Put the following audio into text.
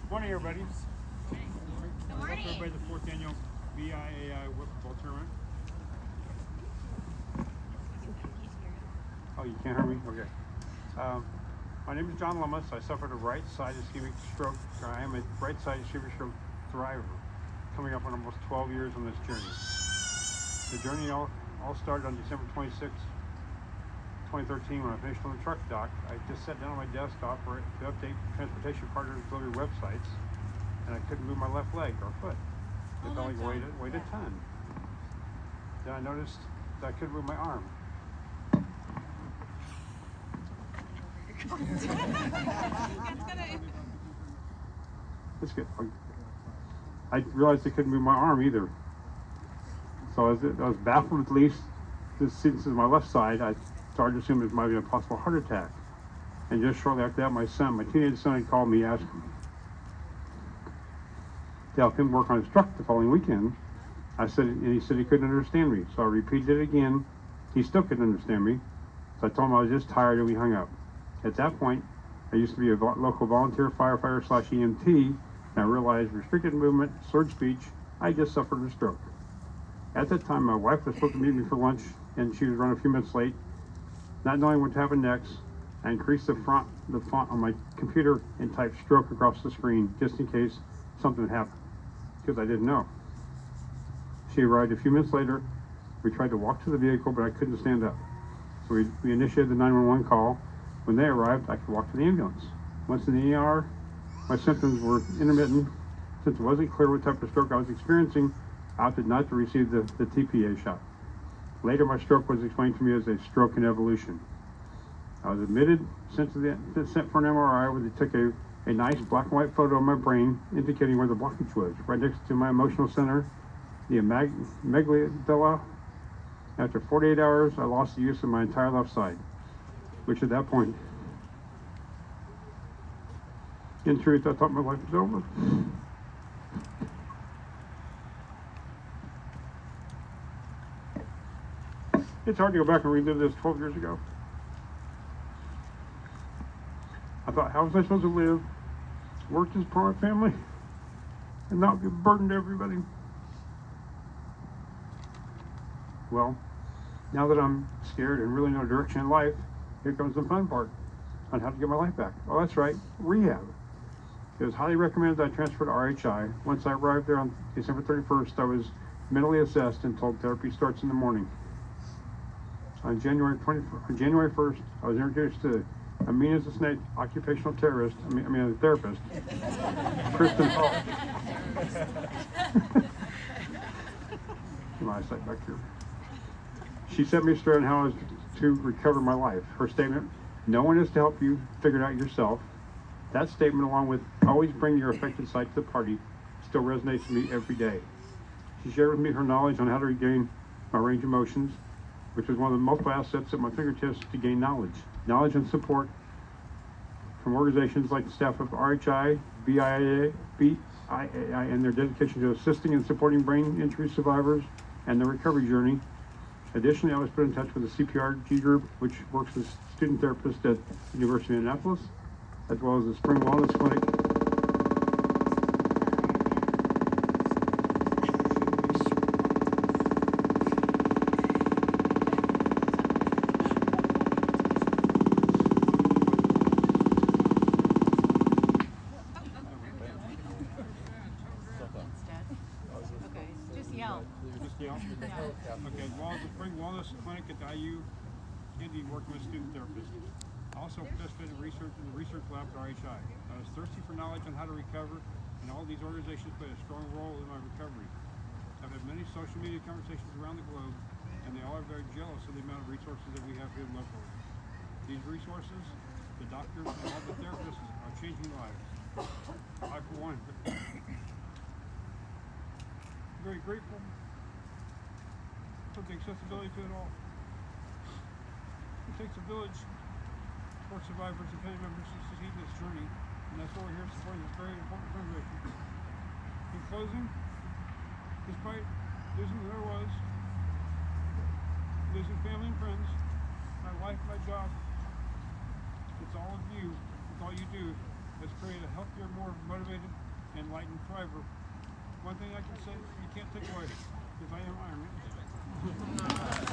Good morning, everybody. Good Welcome morning. everybody to the 4th annual BIAI Wiffleball tournament. Oh, you can't hear me? Okay. My name is John Lummis. I suffered a right-side ischemic stroke. I am a right-side ischemic stroke thriver, coming up on almost 12 years on this journey. The journey all started on December 26, 2013, when I finished on the truck dock. I just sat down on my desk to update transportation partners' delivery websites, and I couldn't move my left leg or foot. It felt like weighed a ton. Then I noticed that I couldn't move my arm. That's good. I realized I couldn't move my arm either. So I was baffled, at least. Since it's my left side, I started to assume it might be a possible heart attack. And just shortly after that, my teenage son, had called me, asking to help him work on his truck the following weekend. He said he couldn't understand me. So I repeated it again. He still couldn't understand me. So I told him I was just tired, and we hung up. At that point, I used to be a local volunteer firefighter / EMT, and I realized restricted movement, slurred speech, I just suffered a stroke. At that time, my wife was supposed to meet me for lunch, and she was running a few minutes late. Not knowing what to happen next, I increased the font on my computer and typed stroke across the screen, just in case something happened, because I didn't know. She arrived a few minutes later. We tried to walk to the vehicle, but I couldn't stand up. So we initiated the 911 call. When they arrived, I could walk to the ambulance. Once in the ER, my symptoms were intermittent. Since it wasn't clear what type of stroke I was experiencing, I opted not to receive the TPA shot. Later, my stroke was explained to me as a stroke in evolution. I was admitted, sent for an MRI, where they took a nice black and white photo of my brain, indicating where the blockage was, right next to my emotional center, the amygdala. After 48 hours, I lost the use of my entire left side, which at that point, in truth, I thought my life was over. It's hard to go back and relive this 12 years ago. I thought, how was I supposed to live, work as part of my family, and not be a burden to everybody? Well, now that I'm scared and really no direction in life, here comes the fun part on how to get my life back. Oh, that's right, rehab. It was highly recommended that I transfer to RHI. Once I arrived there on December 31st, I was mentally assessed and told therapy starts in the morning. On January 1st, I was introduced to Amina's the Snake occupational therapist, Kristen Hall. My eyesight back here. She set me straight on how I was to recover my life. Her statement, "No one is to help you, figure it out yourself." That statement, along with "always bring your affected side to the party," still resonates with me every day. She shared with me her knowledge on how to regain my range of motions, which is one of the multiple assets at my fingertips to gain knowledge and support from organizations like the staff of RHI, BIAI, and their dedication to assisting and supporting brain injury survivors and their recovery journey. Additionally, I was put in touch with the CPRG group, which works as student therapist at the University of Indianapolis, as well as the Spring Wellness Clinic. Okay, as well as the Spring Wellness Clinic at the IU, Indy, working with student therapists. I also participated in the research lab at RHI. I was thirsty for knowledge on how to recover, and all these organizations played a strong role in my recovery. I've had many social media conversations around the globe, and they all are very jealous of the amount of resources that we have here locally. These resources, the doctors, and all the therapists are changing lives. I, for one, am very grateful for the accessibility to it all. It takes a village for survivors and family members to succeed in this journey, and that's why we're here supporting this very important fundraiser. In closing, despite losing who I was, losing family and friends, my life, my job, it's all of you, it's all you do, as create a healthier, more motivated, enlightened thriver. One thing I can say, you can't take away, because I am Iron Man.